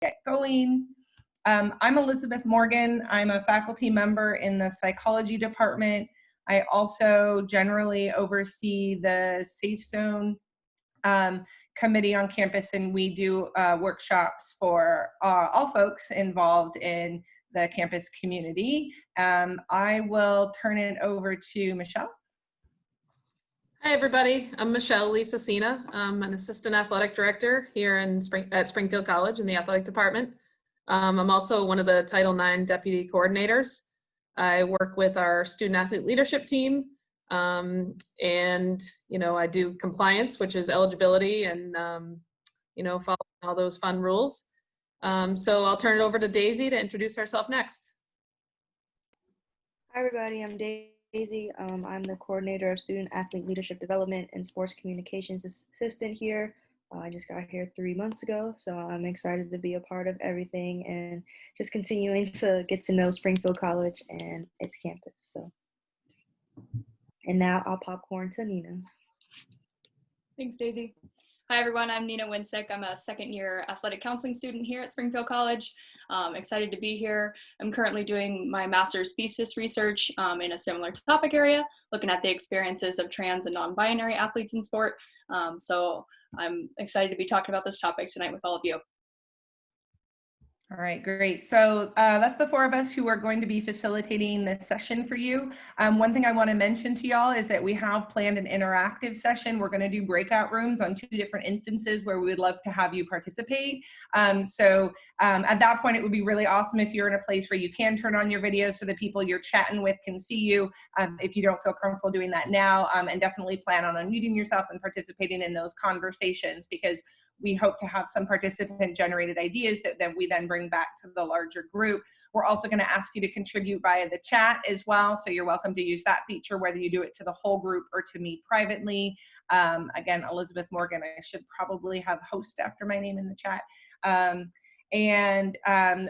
get going. I'm Elizabeth Morgan. I'm a faculty member in the psychology department. I also generally oversee the Safe Zone committee on campus, and we do workshops for all folks involved in the campus community. I will turn it over to Michelle. Hi, everybody. I'm Michelle Scecina. I'm an assistant athletic director here at Springfield College in the athletic department. I'm also one of the Title IX deputy coordinators. I work with our student athlete leadership team, and I do compliance, which is eligibility, and following all those fun rules. So I'll turn it over to Daisy to introduce herself next. Hi, everybody. I'm Daisy. I'm the coordinator of student athlete leadership development and sports communications assistant here. I just got here 3 months ago, so I'm excited to be a part of everything and just continuing to get to know Springfield College and its campus. So, and now I'll popcorn to Nina. Thanks, Daisy. Hi, everyone. I'm Nina Winsick. I'm a second-year athletic counseling student here at Springfield College. Excited to be here. I'm currently doing my master's thesis research in a similar topic area, looking at the experiences of trans and non-binary athletes in sport. So I'm excited to be talking about this topic tonight with all of you. All right, great. So that's the four of us who are going to be facilitating this session for you. One thing I want to mention to y'all is that we have planned an interactive session. We're going to do breakout rooms on 2 different instances where we would love to have you participate. At that point, it would be really awesome if you're in a place where you can turn on your video so the people you're chatting with can see you. If you don't feel comfortable doing that now, and definitely plan on unmuting yourself and participating in those conversations, because we hope to have some participant-generated ideas that we then bring back to the larger group. We're also going to ask you to contribute via the chat as well, so you're welcome to use that feature, whether you do it to the whole group or to me privately. Again, Elizabeth Morgan. I should probably have host after my name in the chat.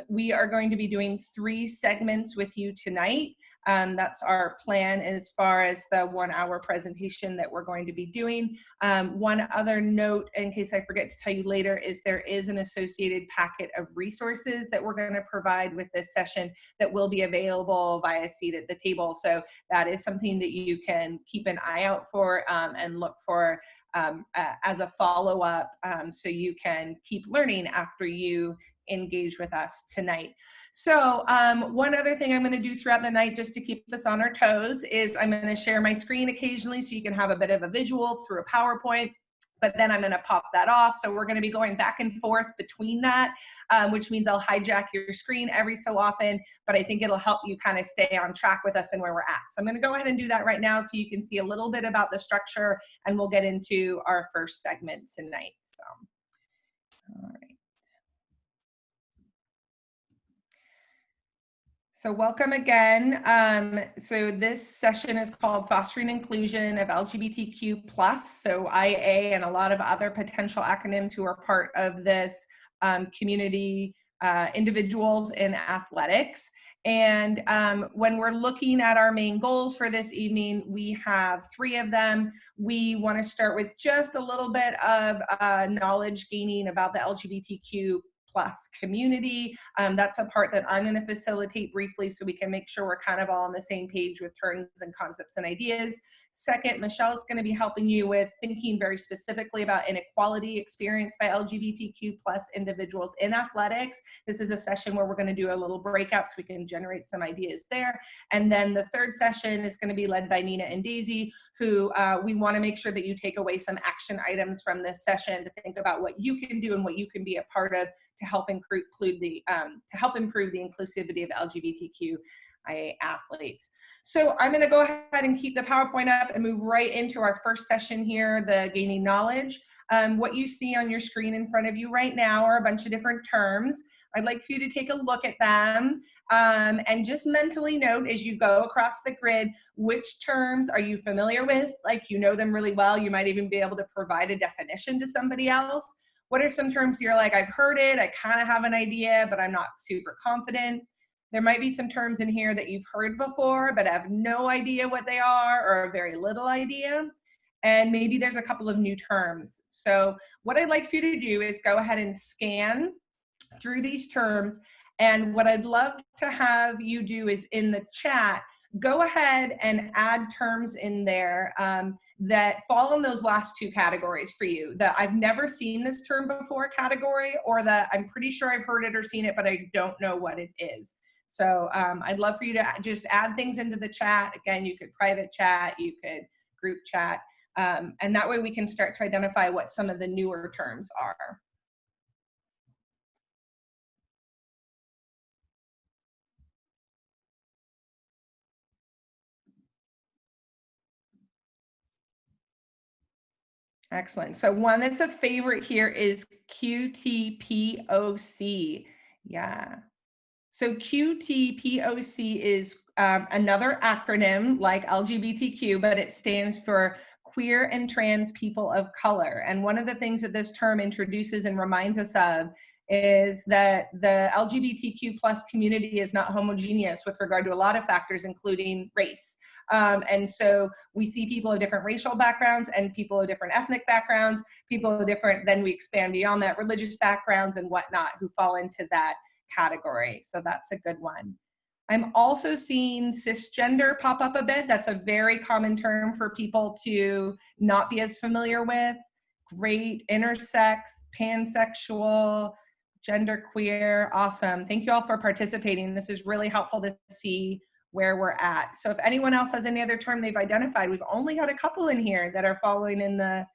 We are going to be doing 3 segments with you tonight. That's our plan as far as the 1-hour presentation that we're going to be doing. One other note, in case I forget to tell you later, is there is an associated packet of resources that we're going to provide with this session that will be available via seat at the table. So that is something that you can keep an eye out for and look for as a follow-up, so you can keep learning after you engage with us tonight. So one other thing I'm going to do throughout the night just to keep us on our toes is I'm going to share my screen occasionally so you can have a bit of a visual through a PowerPoint, but then I'm going to pop that off. So we're going to be going back and forth between that, which means I'll hijack your screen every so often, but I think it'll help you kind of stay on track with us and where we're at. So I'm going to go ahead and do that right now so you can see a little bit about the structure, and we'll get into our first segment tonight. So, all right. So welcome again. So this session is called Fostering Inclusion of LGBTQ+, so IA and a lot of other potential acronyms who are part of this community, individuals in athletics. And when we're looking at our main goals for this evening, we have 3 of them. We want to start with just a little bit of knowledge gaining about the LGBTQ+ community. That's a part that I'm going to facilitate briefly so we can make sure we're kind of all on the same page with terms and concepts and ideas. Second, Michelle is going to be helping you with thinking very specifically about inequality experienced by LGBTQ+ individuals in athletics. This is a session where we're going to do a little breakout so we can generate some ideas there. And then the third session is going to be led by Nina and Daisy, who we want to make sure that you take away some action items from this session to think about what you can do and what you can be a part of to help improve the inclusivity of LGBTQIA athletes. So I'm going to go ahead and keep the PowerPoint up and move right into our first session here, the gaining knowledge. What you see on your screen in front of you right now are a bunch of different terms. I'd like for you to take a look at them and just mentally note as you go across the grid, which terms are you familiar with? Like you know them really well. You might even be able to provide a definition to somebody else. What are some terms you're like, I've heard it, I kind of have an idea, but I'm not super confident? There might be some terms in here that you've heard before, but have no idea what they are or a very little idea. And maybe there's a couple of new terms. So what I'd like for you to do is go ahead and scan through these terms. And what I'd love to have you do is in the chat, go ahead and add terms in there that fall in those last two categories for you. That I've never seen this term before category, or that I'm pretty sure I've heard it or seen it, but I don't know what it is. So I'd love for you to just add things into the chat. Again, you could private chat, you could group chat, and that way we can start to identify what some of the newer terms are. Excellent. So one that's a favorite here is QTPOC. Yeah. So QTPOC is another acronym like LGBTQ, but it stands for Queer and Trans People of Color. And one of the things that this term introduces and reminds us of is that the LGBTQ plus community is not homogeneous with regard to a lot of factors, including race. And so we see people of different racial backgrounds and people of different ethnic backgrounds, people of different, then we expand beyond that, religious backgrounds and whatnot, who fall into that category. So that's a good one. I'm also seeing cisgender pop up a bit. That's a very common term for people to not be as familiar with. Great. Intersex, pansexual, genderqueer. Awesome. Thank you all for participating. This is really helpful to see where we're at. So if anyone else has any other term they've identified, we've only got a couple in here that are following in the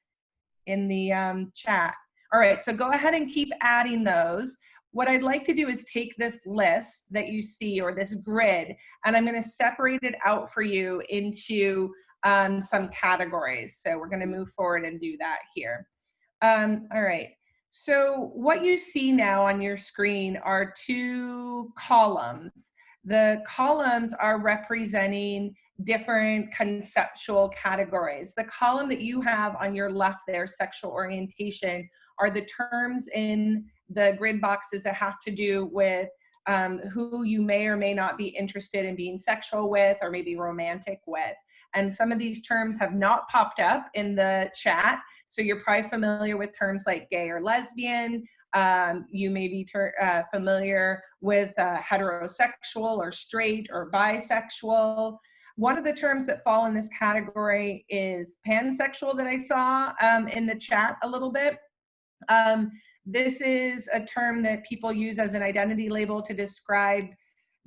chat. All right, so go ahead and keep adding those. What I'd like to do is take this list that you see, or this grid, and I'm going to separate it out for you into some categories. So we're going to move forward and do that here. All right. So what you see now on your screen are two columns. The columns are representing different conceptual categories. The column that you have on your left there, sexual orientation, are the terms in the grid boxes that have to do with who you may or may not be interested in being sexual with or maybe romantic with. And some of these terms have not popped up in the chat. So you're probably familiar with terms like gay or lesbian. You may be familiar with heterosexual or straight or bisexual. One of the terms that fall in this category is pansexual that I saw in the chat a little bit. This is a term that people use as an identity label to describe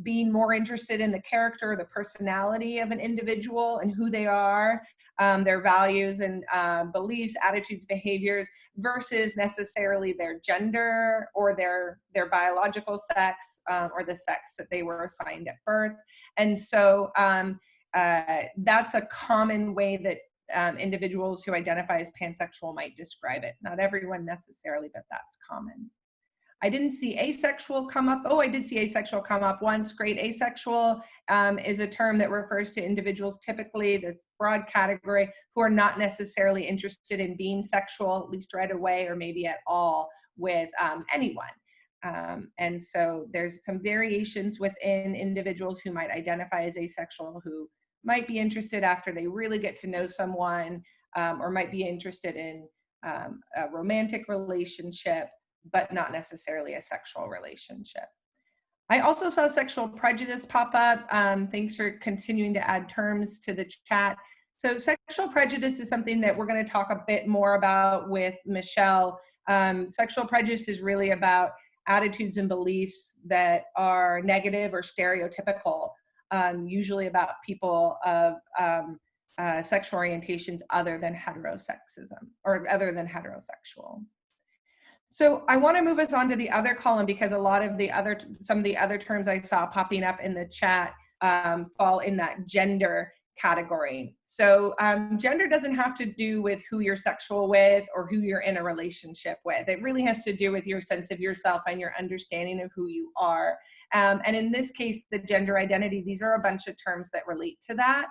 being more interested in the character or the personality of an individual and who they are, their values and beliefs, attitudes, behaviors, versus necessarily their gender or their biological sex or the sex that they were assigned at birth. And so that's a common way that individuals who identify as pansexual might describe it. Not everyone necessarily, but that's common. I didn't see asexual come up. Oh, I did see asexual come up once. Great. Asexual is a term that refers to individuals, typically this broad category, who are not necessarily interested in being sexual, at least right away or maybe at all, with anyone. And so there's some variations within individuals who might identify as asexual, who might be interested after they really get to know someone, or might be interested in a romantic relationship, but not necessarily a sexual relationship. I also saw sexual prejudice pop up. Thanks for continuing to add terms to the chat. So sexual prejudice is something that we're going to talk a bit more about with Michelle. Sexual prejudice is really about attitudes and beliefs that are negative or stereotypical, usually about people of sexual orientations other than heterosexism or other than heterosexual. So I want to move us on to the other column because a lot of some of the other terms I saw popping up in the chat fall in that gender category. So gender doesn't have to do with who you're sexual with or who you're in a relationship with. It really has to do with your sense of yourself and your understanding of who you are. And in this case, the gender identity, these are a bunch of terms that relate to that.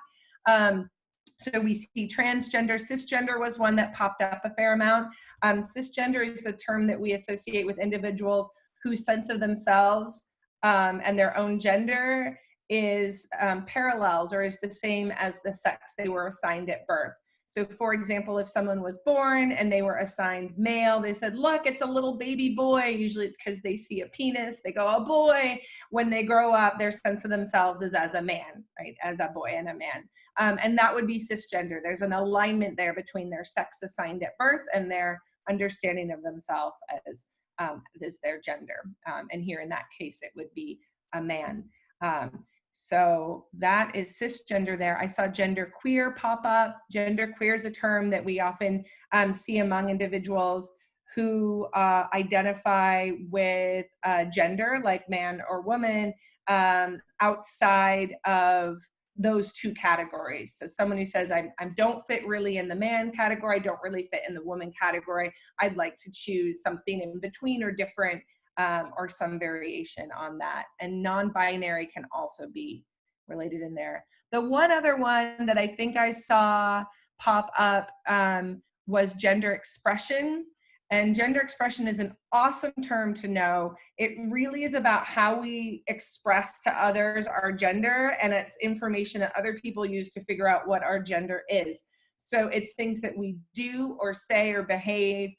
So we see transgender, cisgender was one that popped up a fair amount. Cisgender is the term that we associate with individuals whose sense of themselves and their own gender is parallels or is the same as the sex they were assigned at birth. So for example, if someone was born and they were assigned male, they said, look, it's a little baby boy. Usually it's because they see a penis, they go, oh boy. When they grow up, their sense of themselves is as a man, right? As a boy and a man. And that would be cisgender. There's an alignment there between their sex assigned at birth and their understanding of themselves as their gender. And here in that case, it would be a man. So that is cisgender there. I saw gender queer pop up. Gender queer is a term that we often see among individuals who identify with gender, like man or woman, outside of those two categories. So someone who says, I don't fit really in the man category, I don't really fit in the woman category, I'd like to choose something in between or different, or some variation on that. And non-binary can also be related in there. The one other one that I think I saw pop up was gender expression. And gender expression is an awesome term to know. It really is about how we express to others our gender, and it's information that other people use to figure out what our gender is. So it's things that we do or say or behave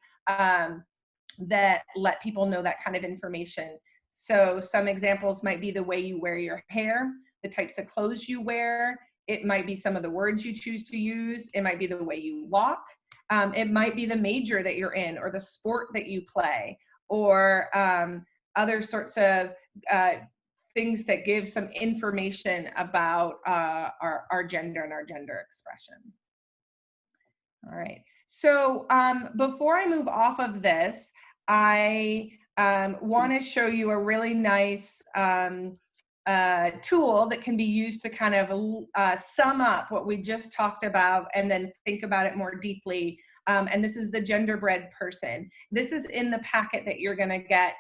that let people know that kind of information. So some examples might be the way you wear your hair, the types of clothes you wear. It might be some of the words you choose to use. It might be the way you walk. It might be the major that you're in or the sport that you play, or other sorts of things that give some information about our gender and our gender expression. All right. So before I move off of this, I want to show you a really nice tool that can be used to kind of sum up what we just talked about and then think about it more deeply. And this is the genderbread person. This is in the packet that you're going to get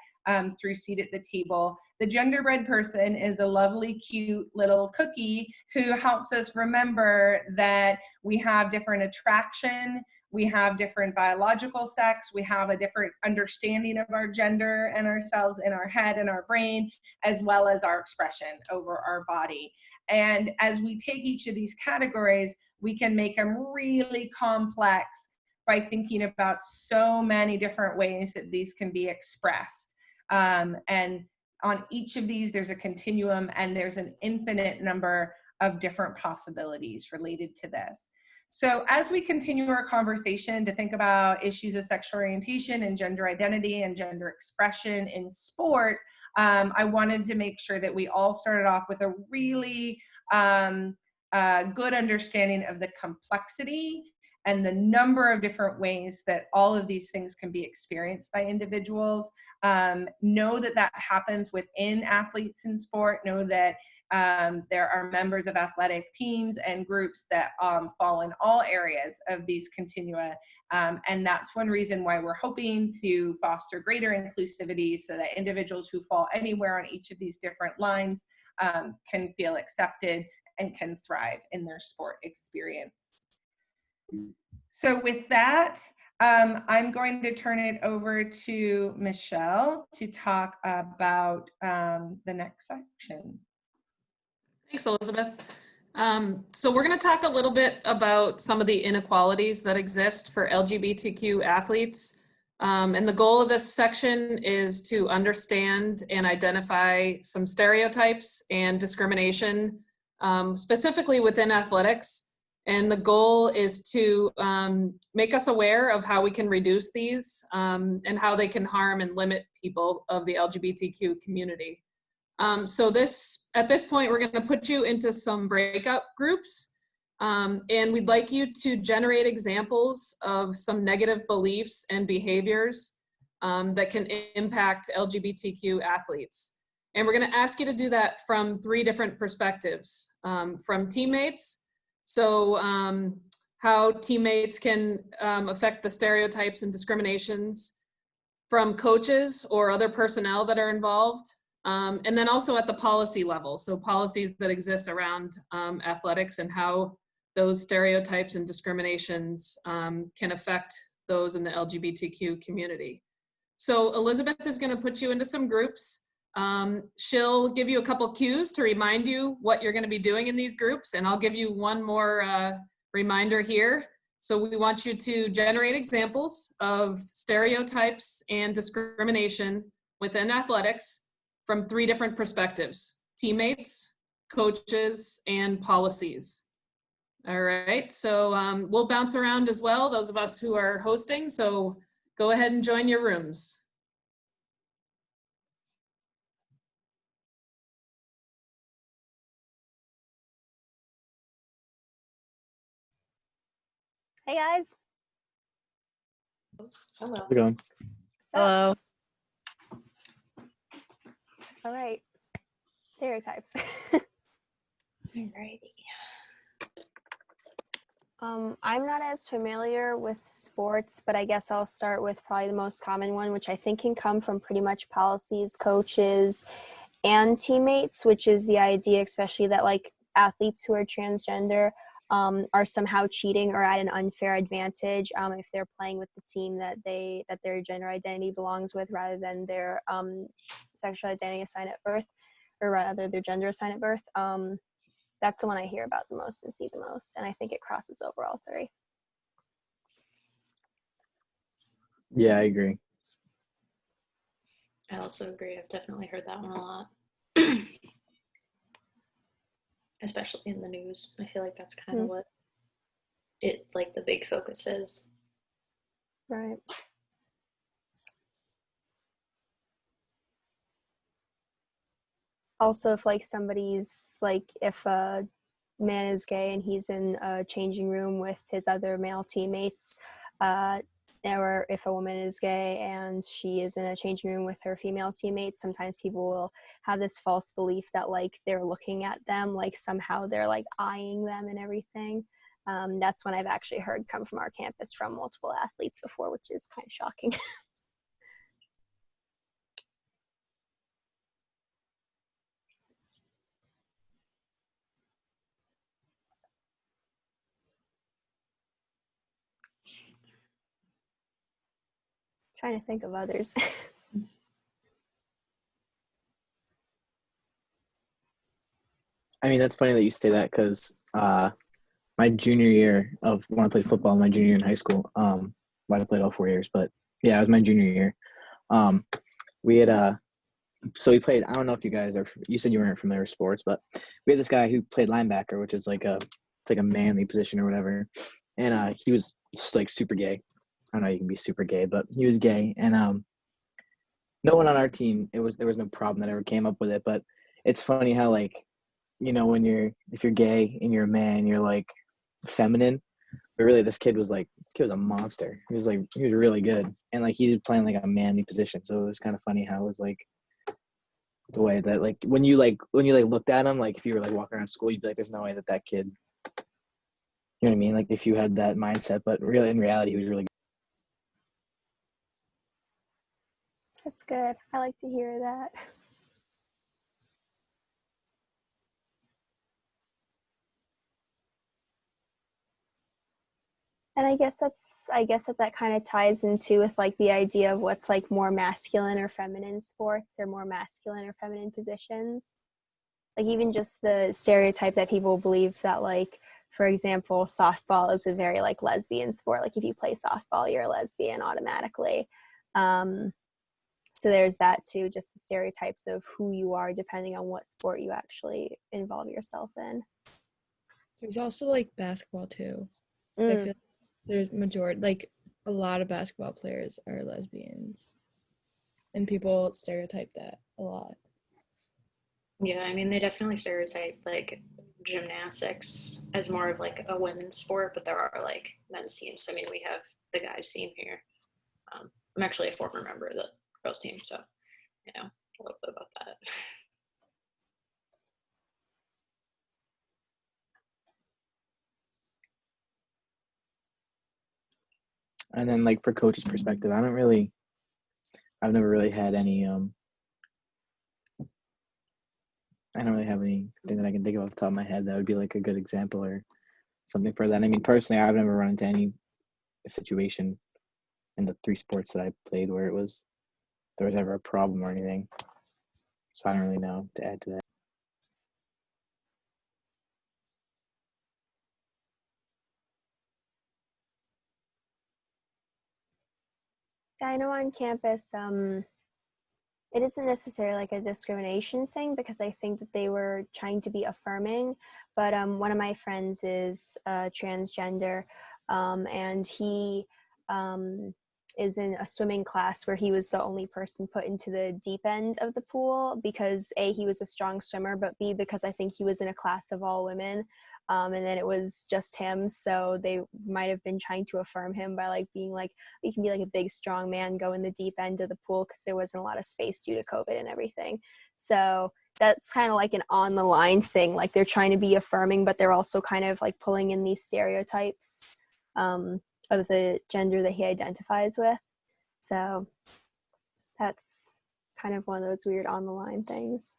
through Seat at the Table. The genderbread person is a lovely, cute little cookie who helps us remember that we have different attraction, we have different biological sex, we have a different understanding of our gender and ourselves in our head and our brain, as well as our expression over our body. And as we take each of these categories, we can make them really complex by thinking about so many different ways that these can be expressed. And on each of these, there's a continuum and there's an infinite number of different possibilities related to this. So as we continue our conversation to think about issues of sexual orientation and gender identity and gender expression in sport, I wanted to make sure that we all started off with a really good understanding of the complexity and the number of different ways that all of these things can be experienced by individuals. Know that that happens within athletes in sport. Know that there are members of athletic teams and groups that fall in all areas of these continua. And that's one reason why we're hoping to foster greater inclusivity so that individuals who fall anywhere on each of these different lines can feel accepted and can thrive in their sport experience. So with that, I'm going to turn it over to Michelle to talk about the next section. Thanks, Elizabeth. So we're going to talk a little bit about some of the inequalities that exist for LGBTQ athletes. And the goal of this section is to understand and identify some stereotypes and discrimination, specifically within athletics. And the goal is to make us aware of how we can reduce these and how they can harm and limit people of the LGBTQ community. So at this point, we're going to put you into some breakout groups. And we'd like you to generate examples of some negative beliefs and behaviors that can impact LGBTQ athletes. And we're going to ask you to do that from 3 different perspectives, from teammates. So how teammates can affect the stereotypes and discriminations, from coaches or other personnel that are involved, and then also at the policy level. So policies that exist around athletics and how those stereotypes and discriminations can affect those in the LGBTQ community. So Elizabeth is going to put you into some groups. She'll give you a couple cues to remind you what you're going to be doing in these groups, and I'll give you one more reminder here. So we want you to generate examples of stereotypes and discrimination within athletics from 3 different perspectives: teammates, coaches, and policies. All right, so we'll bounce around as well, those of us who are hosting, so go ahead and join your rooms. Hey guys. Hello. How's it going? Hello. All right. Stereotypes. Alrighty. I'm not as familiar with sports, but I guess I'll start with probably the most common one, which I think can come from pretty much policies, coaches, and teammates, which is the idea, especially that like athletes who are transgender are somehow cheating or at an unfair advantage if they're playing with the team that their gender identity belongs with, rather than their sexual identity assigned at birth, or rather their gender assigned at birth. That's the one I hear about the most and see the most, and I think it crosses over all 3. Yeah, I agree. I also agree. I've definitely heard that one a lot. Especially in the news. I feel like that's kind of what it, like, the big focus is. Right. Also, if like somebody's like, if a man is gay and he's in a changing room with his other male teammates, or if a woman is gay and she is in a changing room with her female teammates, sometimes people will have this false belief that like they're looking at them, like somehow they're like eyeing them and everything. That's one I've actually heard come from our campus from multiple athletes before, which is kind of shocking. Trying to think of others. I mean, that's funny that you say that, because my junior year of when I played football, my junior year in high school, well, I played all 4 years, but yeah, it was my junior year. We had so we played. I don't know if you guys are. You said you weren't familiar with sports, but we had this guy who played linebacker, which is like it's like a manly position or whatever, and he was like super gay. I don't know, you can be super gay, but he was gay, and no one on our team, there was no problem that ever came up with it. But it's funny how, like, you know, if you're gay and you're a man, you're like feminine, but really this kid was a monster. He was really good, and like he's playing like a manly position, so it was kind of funny how it was like the way that like when you looked at him, like if you were like walking around school, you'd be like, there's no way that kid, you know what I mean, like if you had that mindset. But really, in reality, he was really good. That's good. I like to hear that. And I guess that kind of ties into with like the idea of what's like more masculine or feminine sports, or more masculine or feminine positions. Like even just the stereotype that people believe that, like, for example, softball is a very like lesbian sport. Like if you play softball, you're a lesbian automatically. So there's that too, just the stereotypes of who you are depending on what sport you actually involve yourself in. There's also like basketball too. I feel like there's like a lot of basketball players are lesbians, and people stereotype that a lot. Yeah, I mean, they definitely stereotype like gymnastics as more of like a women's sport, but there are like men's teams. I mean, we have the guys team here. I'm actually a former member of the girls team, so you know a little bit about that. And then like for coach's perspective, I've never really had any I don't really have anything that I can think of off the top of my head that would be like a good example or something for that. I mean, personally, I've never run into any situation in the 3 sports that I played where there was ever a problem or anything. So I don't really know to add to that. I know on campus, it isn't necessarily like a discrimination thing because I think that they were trying to be affirming, but one of my friends is transgender, and he is in a swimming class where he was the only person put into the deep end of the pool because A, he was a strong swimmer, but B, because I think he was in a class of all women, and then it was just him, so they might have been trying to affirm him by like being like, you can be like a big strong man, go in the deep end of the pool because there wasn't a lot of space due to COVID and everything. So that's kind of like an on the line thing, like they're trying to be affirming, but they're also kind of like pulling in these stereotypes of the gender that he identifies with. So that's kind of one of those weird on the line things.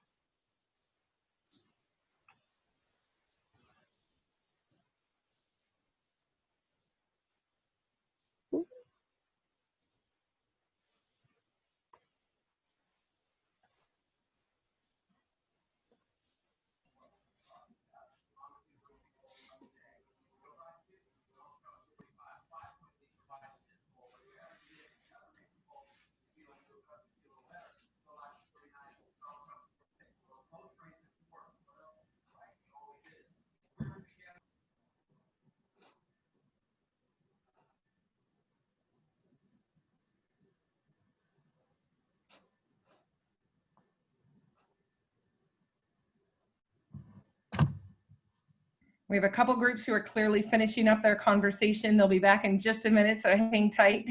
We have a couple groups who are clearly finishing up their conversation. They'll be back in just a minute, so hang tight.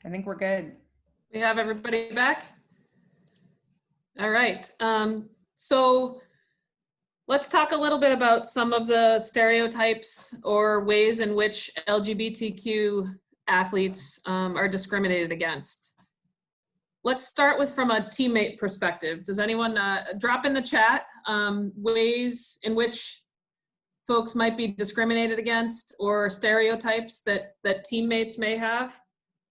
I think we're good. We have everybody back? All right. So let's talk a little bit about some of the stereotypes or ways in which LGBTQ athletes are discriminated against. Let's start with from a teammate perspective. Does anyone drop in the chat ways in which folks might be discriminated against or stereotypes that teammates may have?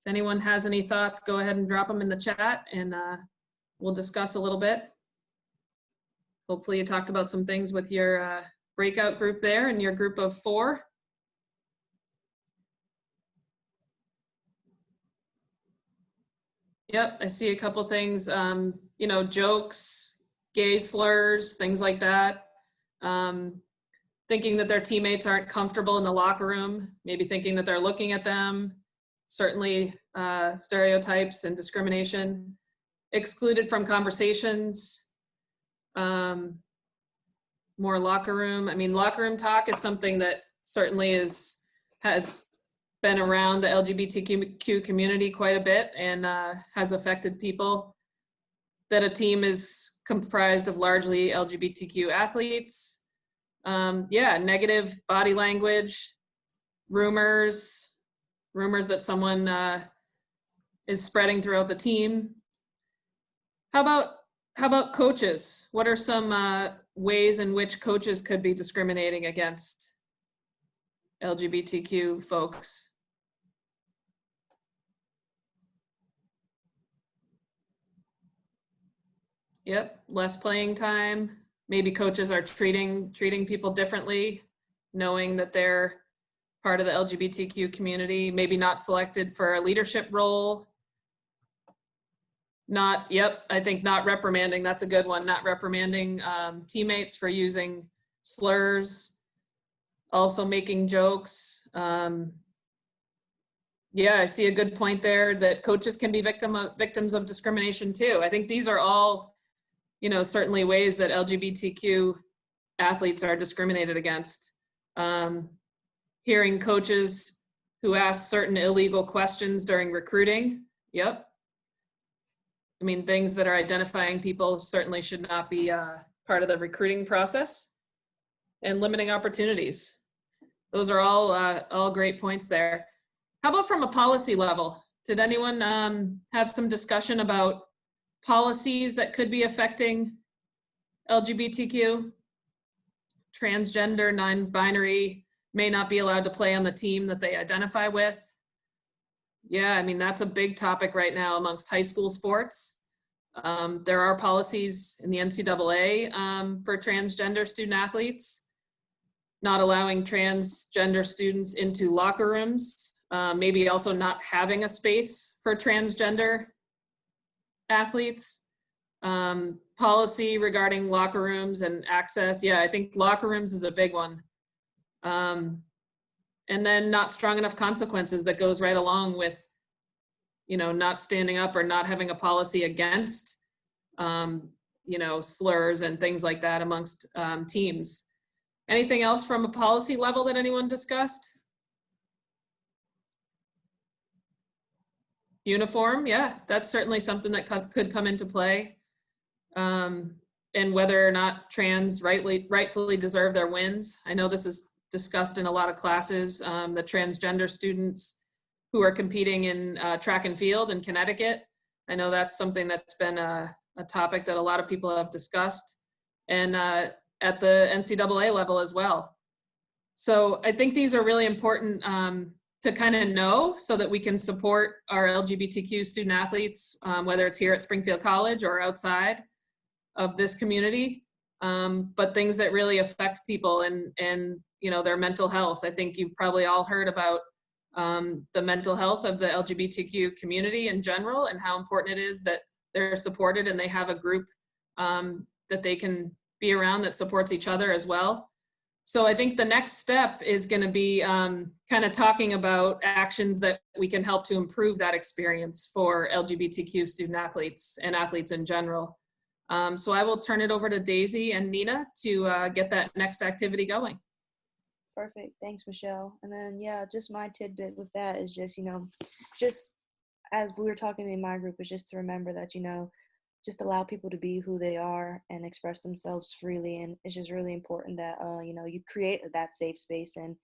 If anyone has any thoughts, go ahead and drop them in the chat and we'll discuss a little bit. Hopefully you talked about some things with your breakout group there and your group of 4. Yep, I see a couple things, you know, jokes, gay slurs, things like that. Thinking that their teammates aren't comfortable in the locker room, maybe thinking that they're looking at them. Certainly stereotypes and discrimination. Excluded from conversations. More locker room. I mean, locker room talk is something that certainly has been around the LGBTQ community quite a bit and has affected people. That a team is comprised of largely LGBTQ athletes. Yeah, negative body language, rumors that someone is spreading throughout the team. How about coaches? What are some ways in which coaches could be discriminating against LGBTQ folks? Yep, less playing time. Maybe coaches are treating people differently, knowing that they're part of the LGBTQ community, maybe not selected for a leadership role. I think not reprimanding, that's a good one. Not reprimanding teammates for using slurs, also making jokes. Yeah, I see a good point there that coaches can be victims of discrimination too. I think these are all, you know, certainly ways that LGBTQ athletes are discriminated against. Hearing coaches who ask certain illegal questions during recruiting. Yep. I mean, things that are identifying people certainly should not be part of the recruiting process. And limiting opportunities. Those are all great points there. How about from a policy level? Did anyone have some discussion about policies that could be affecting LGBTQ. Transgender, non-binary may not be allowed to play on the team that they identify with. Yeah, I mean, that's a big topic right now amongst high school sports. There are policies in the NCAA for transgender student athletes, not allowing transgender students into locker rooms, maybe also not having a space for transgender athletes. Policy regarding locker rooms and access. Yeah, I think locker rooms is a big one. And then not strong enough consequences that goes right along with, you know, not standing up or not having a policy against, you know, slurs and things like that amongst teams. Anything else from a policy level that anyone discussed? Uniform, yeah, that's certainly something that could come into play. And whether or not trans rightfully deserve their wins. I know this is discussed in a lot of classes. The transgender students who are competing in track and field in Connecticut. I know that's something that's been a topic that a lot of people have discussed, and at the NCAA level as well. So I think these are really important to kind of know so that we can support our LGBTQ student athletes, whether it's here at Springfield College or outside of this community, but things that really affect people and you know, their mental health. I think you've probably all heard about the mental health of the LGBTQ community in general and how important it is that they're supported and they have a group that they can be around that supports each other as well. So I think the next step is going to be kind of talking about actions that we can help to improve that experience for LGBTQ student athletes and athletes in general. So I will turn it over to Daisy and Nina to get that next activity going. Perfect. Thanks, Michelle. And then, yeah, just my tidbit with that is just, you know, just as we were talking in my group, is just to remember that, you know, just allow people to be who they are and express themselves freely. And it's just really important that, you know, you create that safe space. And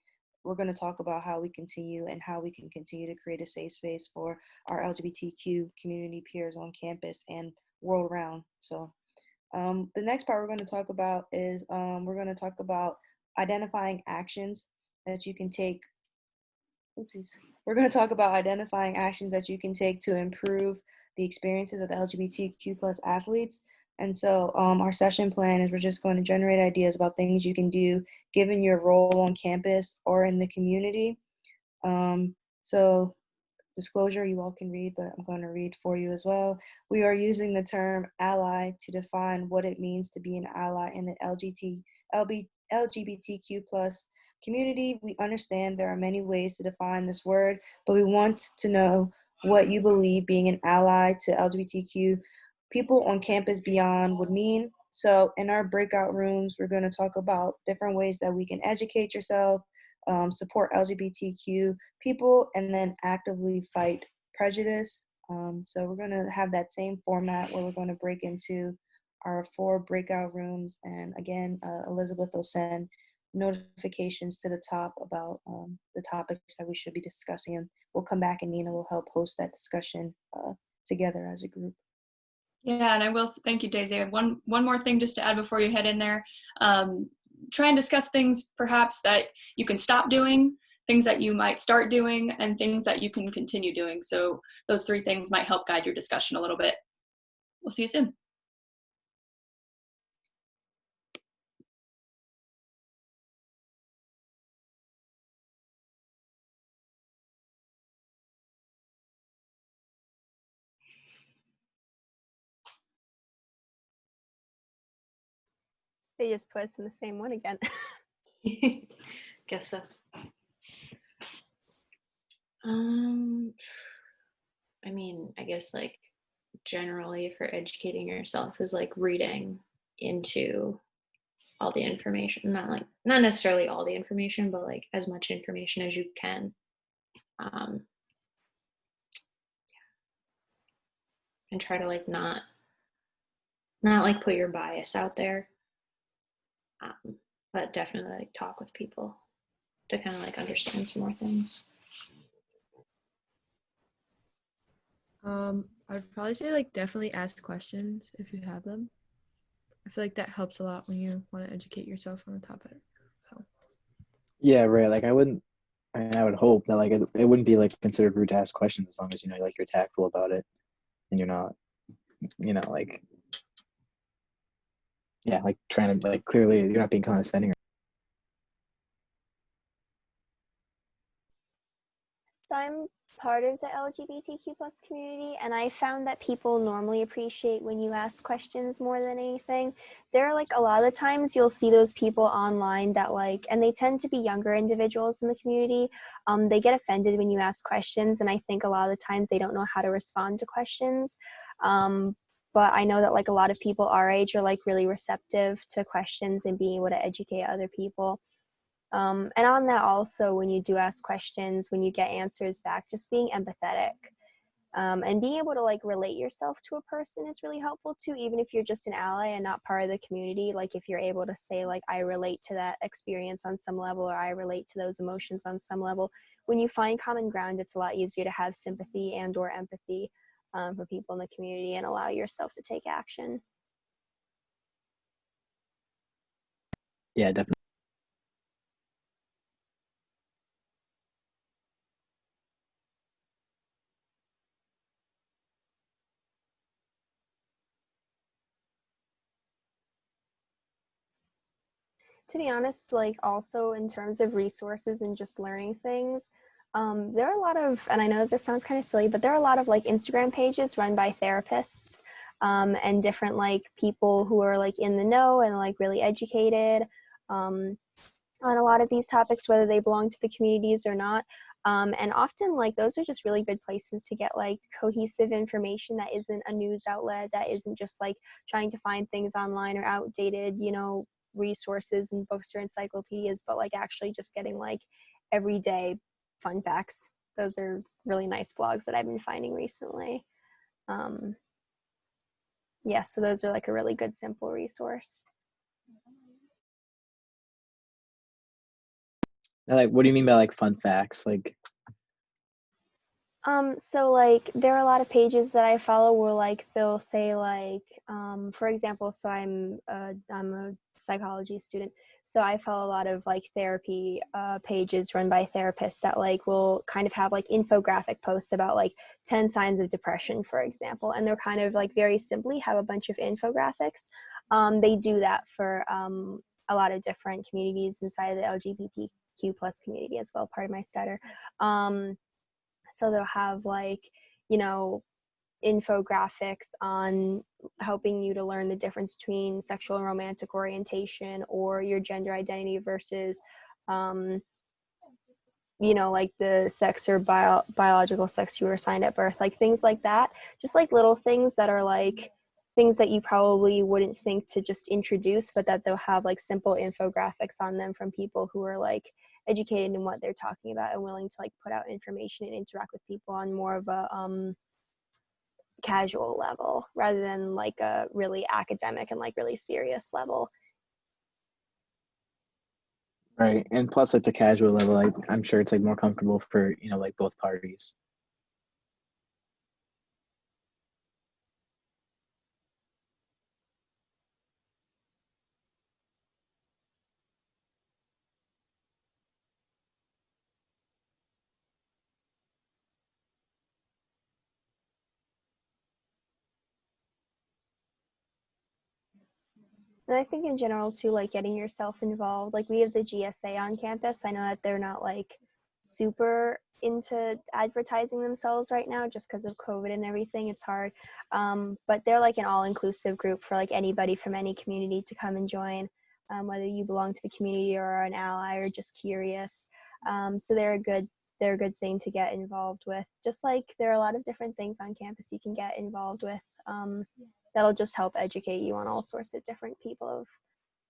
we're going to talk about how we can continue to create a safe space for our LGBTQ community peers on campus and world round. So the next part we're going to talk about is we're going to talk about identifying actions that you can take. Oopsies. We're going to talk about identifying actions that you can take to improve the experiences of the LGBTQ plus athletes. And so our session plan is we're just going to generate ideas about things you can do given your role on campus or in the community. So disclosure, you all can read, but I'm going to read for you as well. We are using the term ally to define what it means to be an ally in the LGBTQ plus community. We understand there are many ways to define this word, but we want to know what you believe being an ally to LGBTQ people on campus beyond would mean. So in our breakout rooms, we're going to talk about different ways that we can educate yourself, support LGBTQ people, and then actively fight prejudice. So we're going to have that same format where we're going to break into our 4 breakout rooms. And again, Elizabeth will send notifications to the top about the topics that we should be discussing. And we'll come back and Nina will help host that discussion together as a group. Yeah, and I will thank you, Daisy. I have one more thing just to add before you head in there. Try and discuss things perhaps that you can stop doing, things that you might start doing, and things that you can continue doing. So those 3 things might help guide your discussion a little bit. We'll see you soon. They just put us in the same one again. Guess so. I mean, I guess like generally for educating yourself is like reading into all the information, not necessarily all the information, but like as much information as you can. And try to like not like put your bias out there. But definitely like talk with people to kind of like understand some more things. I would probably say like definitely ask questions if you have them. I feel like that helps a lot when you want to educate yourself on a topic. So Yeah, right. Like I would hope that like it wouldn't be like considered rude to ask questions as long as you know like you're tactful about it and you're not, like yeah, like trying to like clearly you're not being condescending. So I'm part of the LGBTQ plus community, and I found that people normally appreciate when you ask questions more than anything. There are like a lot of the times you'll see those people online that like, and they tend to be younger individuals in the community. They get offended when you ask questions, and I think a lot of the times they don't know how to respond to questions. But I know that like a lot of people our age are like really receptive to questions and being able to educate other people. And on that also, when you do ask questions, when you get answers back, just being empathetic and being able to like relate yourself to a person is really helpful too, even if you're just an ally and not part of the community. Like if you're able to say like, I relate to that experience on some level, or I relate to those emotions on some level, when you find common ground, it's a lot easier to have sympathy and or empathy for people in the community and allow yourself to take action. Yeah, definitely. To be honest, like also in terms of resources and just learning things, there are a lot of, and I know this sounds kind of silly, but there are a lot of like Instagram pages run by therapists and different like people who are like in the know and like really educated on a lot of these topics, whether they belong to the communities or not. And often like those are just really good places to get like cohesive information that isn't a news outlet, that isn't just like trying to find things online or outdated, resources and books or encyclopedias, but like actually just getting like everyday fun facts. Those are really nice blogs that I've been finding recently. Yeah, so those are like a really good simple resource. Like, what do you mean by like fun facts? Like, So like there are a lot of pages that I follow where like they'll say like, for example, so I'm a psychology student, so I follow a lot of like therapy pages run by therapists that like will kind of have like infographic posts about like 10 signs of depression, for example, and they're kind of like very simply have a bunch of infographics. They do that for a lot of different communities inside of the LGBTQ plus community as well, part of my stutter. So they'll have like, infographics on helping you to learn the difference between sexual and romantic orientation or your gender identity versus, like the sex or biological sex you were assigned at birth, like things like that. Just like little things that are like things that you probably wouldn't think to just introduce, but that they'll have like simple infographics on them from people who are like educated in what they're talking about and willing to like put out information and interact with people on more of a casual level rather than like a really academic and like really serious level. right, and plus like the casual level, like I'm sure it's like more comfortable for like both parties. And I think in general too, like getting yourself involved, like we have the GSA on campus. I know that they're not like super into advertising themselves right now just because of COVID and everything. It's hard. But they're like an all-inclusive group for like anybody from any community to come and join, whether you belong to the community or are an ally or just curious. So they're a good thing to get involved with. Just like there are a lot of different things on campus you can get involved with. That'll just help educate you on all sorts of different people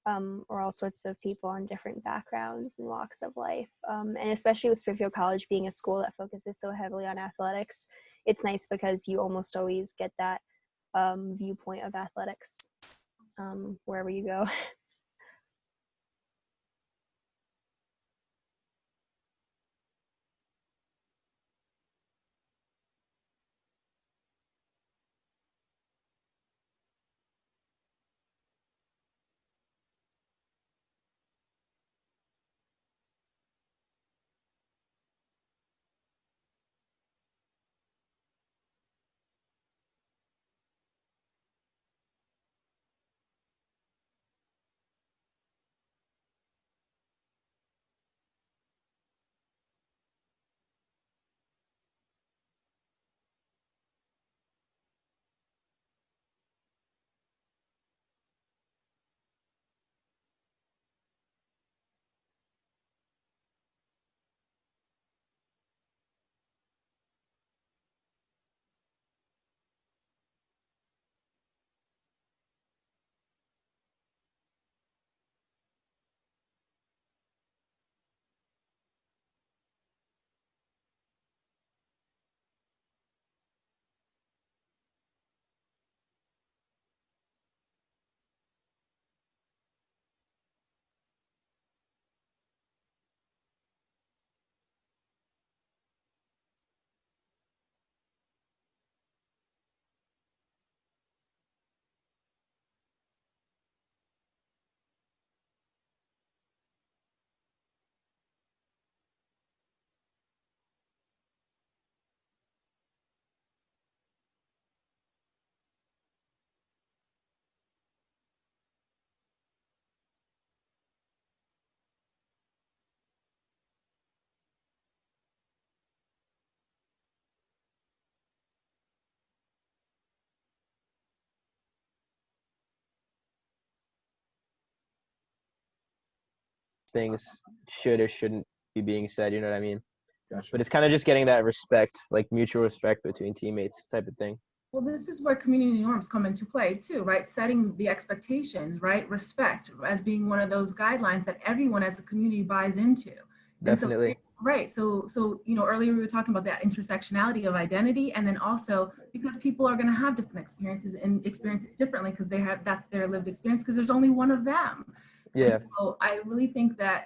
or all sorts of people on different backgrounds and walks of life. And especially with Springfield College being a school that focuses so heavily on athletics, it's nice because you almost always get that viewpoint of athletics wherever you go. things should or shouldn't be being said, you know what I mean? Gotcha. But it's kind of just getting that respect, like mutual respect between teammates type of thing. Well, this is where community norms come into play too, right? Setting the expectations, right? Respect as being one of those guidelines that everyone as a community buys into. Definitely. Right. So, earlier we were talking about that intersectionality of identity, and then also because people are going to have different experiences and experience it differently because that's their lived experience because there's only one of them. Yeah. And so I really think that,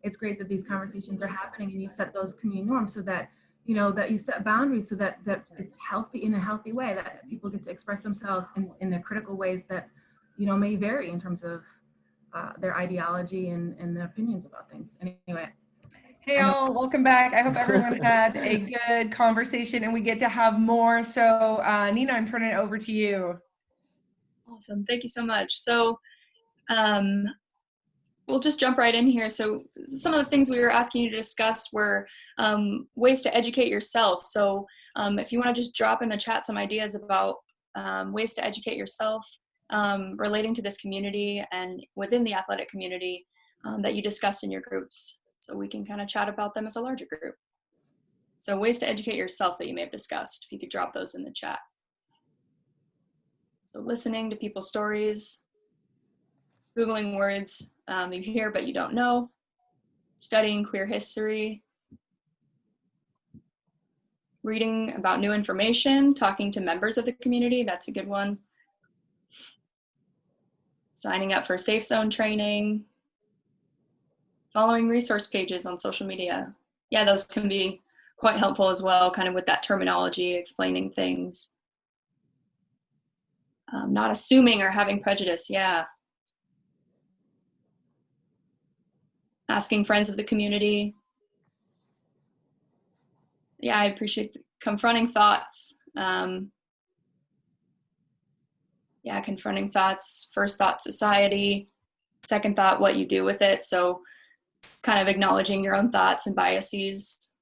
it's great that these conversations are happening and you set those community norms so that, that you set boundaries so that it's healthy in a healthy way, that people get to express themselves in their critical ways that, may vary in terms of their ideology and their opinions about things. Anyway. Hey all, welcome back. I hope everyone had a good conversation and we get to have more. So Nina, I'm turning it over to you. Awesome, thank you so much. So we'll just jump right in here. So some of the things we were asking you to discuss were ways to educate yourself. So if you want to just drop in the chat some ideas about ways to educate yourself relating to this community and within the athletic community that you discussed in your groups. So we can kind of chat about them as a larger group. So ways to educate yourself that you may have discussed, if you could drop those in the chat. So listening to people's stories, Googling words you hear but you don't know, studying queer history, reading about new information, talking to members of the community, that's a good one. Signing up for safe zone training, following resource pages on social media. Yeah, those can be quite helpful as well, kind of with that terminology, explaining things. Not assuming or having prejudice, yeah. Asking friends of the community. Yeah, I appreciate confronting thoughts. Yeah, confronting thoughts, first thought society, second thought what you do with it. So kind of acknowledging your own thoughts and biases.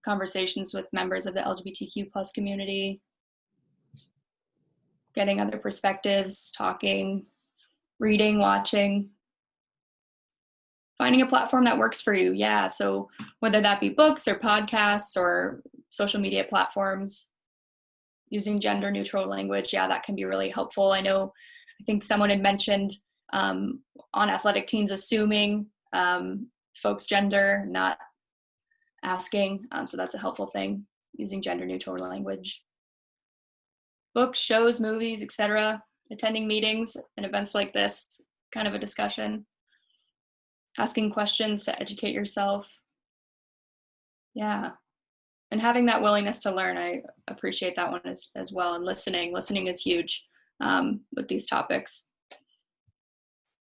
Conversations with members of the LGBTQ plus community. Getting other perspectives, talking, reading, watching. Finding a platform that works for you, yeah. So whether that be books or podcasts or social media platforms, using gender neutral language, yeah, that can be really helpful. I think someone had mentioned on athletic teams assuming folks' gender, not asking, so that's a helpful thing, using gender neutral language. Books, shows, movies, etc. Attending meetings and events like this, kind of a discussion. Asking questions to educate yourself. Yeah. And having that willingness to learn, I appreciate that one as well. And listening is huge with these topics.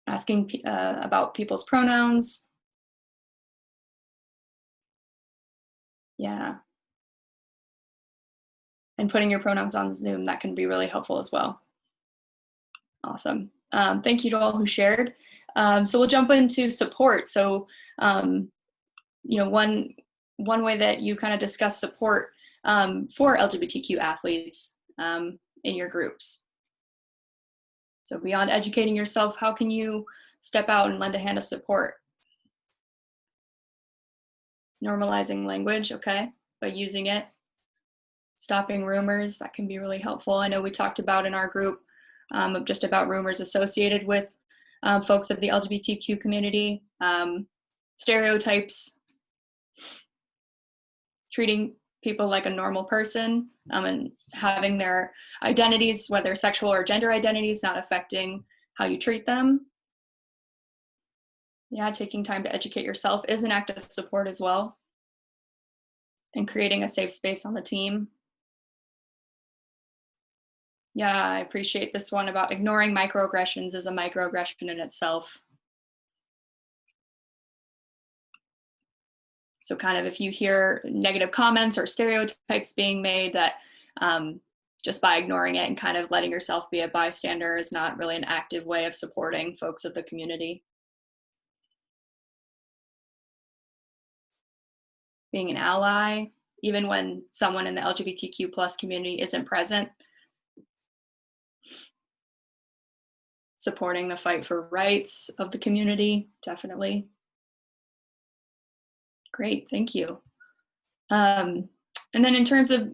Asking about people's pronouns. Yeah. And putting your pronouns on Zoom, that can be really helpful as well. Awesome. Thank you to all who shared. So we'll jump into support. So, one way that you kind of discuss support for LGBTQ athletes in your groups. So beyond educating yourself, how can you step out and lend a hand of support? Normalizing language, okay, by using it. Stopping rumors, that can be really helpful. I know we talked about in our group just about rumors associated with folks of the LGBTQ community, stereotypes, treating people like a normal person and having their identities, whether sexual or gender identities, not affecting how you treat them. Yeah, taking time to educate yourself is an act of support as well. And creating a safe space on the team. Yeah, I appreciate this one about ignoring microaggressions as a microaggression in itself. So kind of if you hear negative comments or stereotypes being made, that just by ignoring it and kind of letting yourself be a bystander is not really an active way of supporting folks of the community. Being an ally, even when someone in the LGBTQ plus community isn't present. supporting the fight for rights of the community, definitely. Great, thank you. And then in terms of,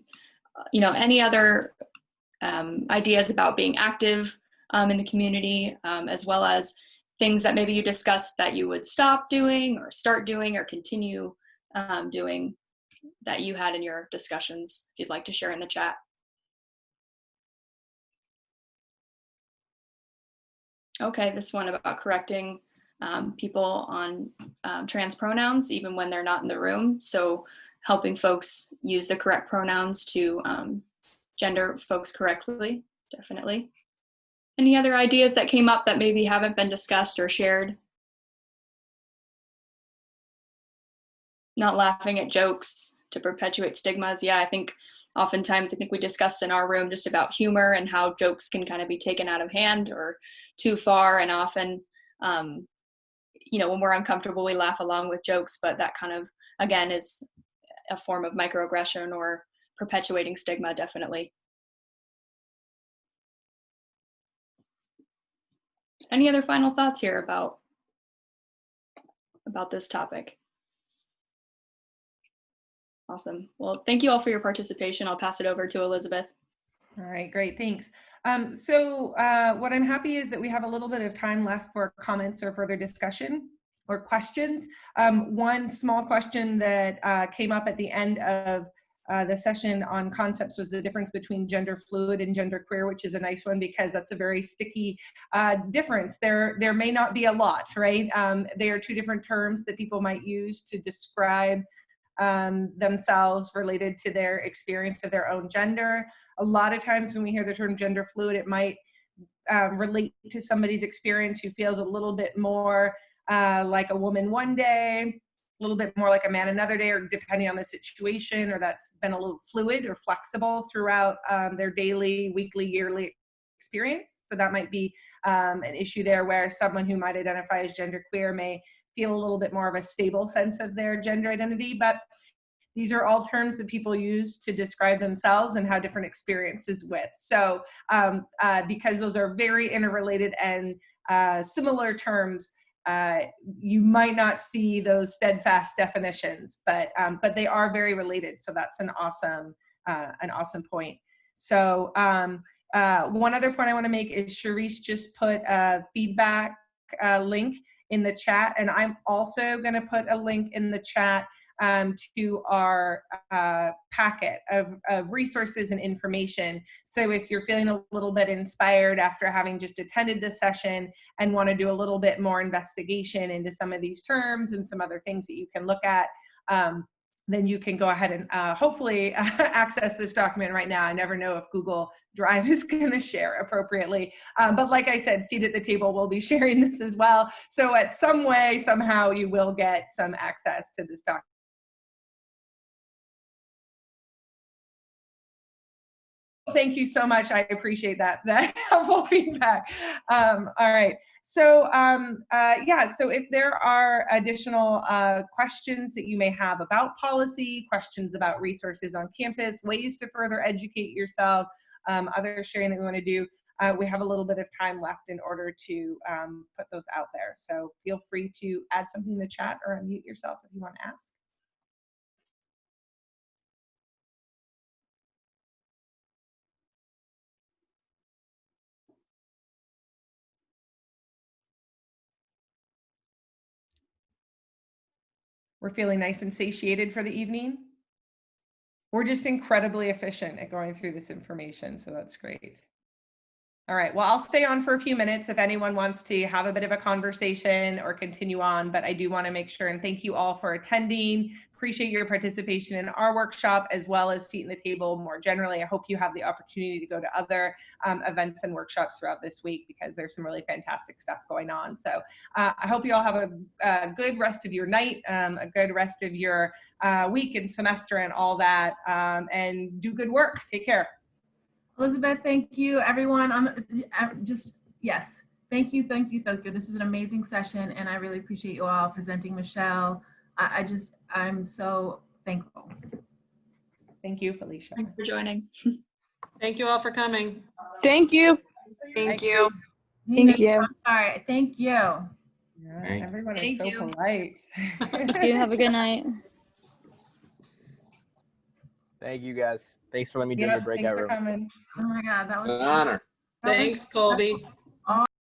any other ideas about being active in the community, as well as things that maybe you discussed that you would stop doing or start doing or continue doing that you had in your discussions, if you'd like to share in the chat. Okay, this one about correcting people on trans pronouns, even when they're not in the room. So helping folks use the correct pronouns to gender folks correctly, definitely. Any other ideas that came up that maybe haven't been discussed or shared? Not laughing at jokes to perpetuate stigmas. Yeah, I think oftentimes, we discussed in our room just about humor and how jokes can kind of be taken out of hand or too far. And often, when we're uncomfortable, we laugh along with jokes, but that kind of, again, is a form of microaggression or perpetuating stigma, definitely. Any other final thoughts here about this topic? Awesome. Well, thank you all for your participation. I'll pass it over to Elizabeth. All right, great, thanks. So what I'm happy is that we have a little bit of time left for comments or further discussion or questions. One small question that came up at the end of the session on concepts was the difference between gender fluid and gender queer, which is a nice one because that's a very sticky difference. There may not be a lot, right? They are two different terms that people might use to describe themselves related to their experience of their own gender. A lot of times when we hear the term gender fluid, it might relate to somebody's experience who feels a little bit more like a woman one day, a little bit more like a man another day, or depending on the situation, or that's been a little fluid or flexible throughout their daily, weekly, yearly experience. So that might be an issue there, where someone who might identify as genderqueer may feel a little bit more of a stable sense of their gender identity. But these are all terms that people use to describe themselves and have different experiences with. So because those are very interrelated and similar terms, you might not see those steadfast definitions, but they are very related. So that's an awesome point. So one other point I want to make is Sharice just put a feedback link in the chat, and I'm also going to put a link in the chat to our packet of resources and information. So if you're feeling a little bit inspired after having just attended this session and want to do a little bit more investigation into some of these terms and some other things that you can look at, then you can go ahead and hopefully access this document right now. I never know if Google Drive is going to share appropriately. But like I said, Seat at the Table will be sharing this as well. So at some way, somehow, you will get some access to this document. Thank you so much. I appreciate that helpful feedback. All right. So yeah, so if there are additional questions that you may have about policy, questions about resources on campus, ways to further educate yourself, other sharing that we want to do, we have a little bit of time left in order to put those out there. So feel free to add something in the chat or unmute yourself if you want to ask. We're feeling nice and satiated for the evening. We're just incredibly efficient at going through this information, so that's great. All right, well, I'll stay on for a few minutes if anyone wants to have a bit of a conversation or continue on, but I do want to make sure and thank you all for attending. Appreciate your participation in our workshop as well as Seat at the Table more generally. I hope you have the opportunity to go to other events and workshops throughout this week because there's some really fantastic stuff going on. So I hope you all have a good rest of your night, a good rest of your week and semester and all that, and do good work. Take care. Elizabeth, thank you, everyone. Yes, thank you. This is an amazing session, and I really appreciate you all presenting. Michelle, I'm so thankful. Thank you, Felicia. Thanks for joining. Thank you all for coming. Thank you. Thank you. Nina, Thank you. I'm sorry. Thank you. Yeah, Thank- everyone is Thank so you. polite. Thank you. Have a good night. Thank you guys. Thanks for letting me join Yep, your thanks breakout for room. coming. Oh my God, that was An honor. that was- Thanks, Colby.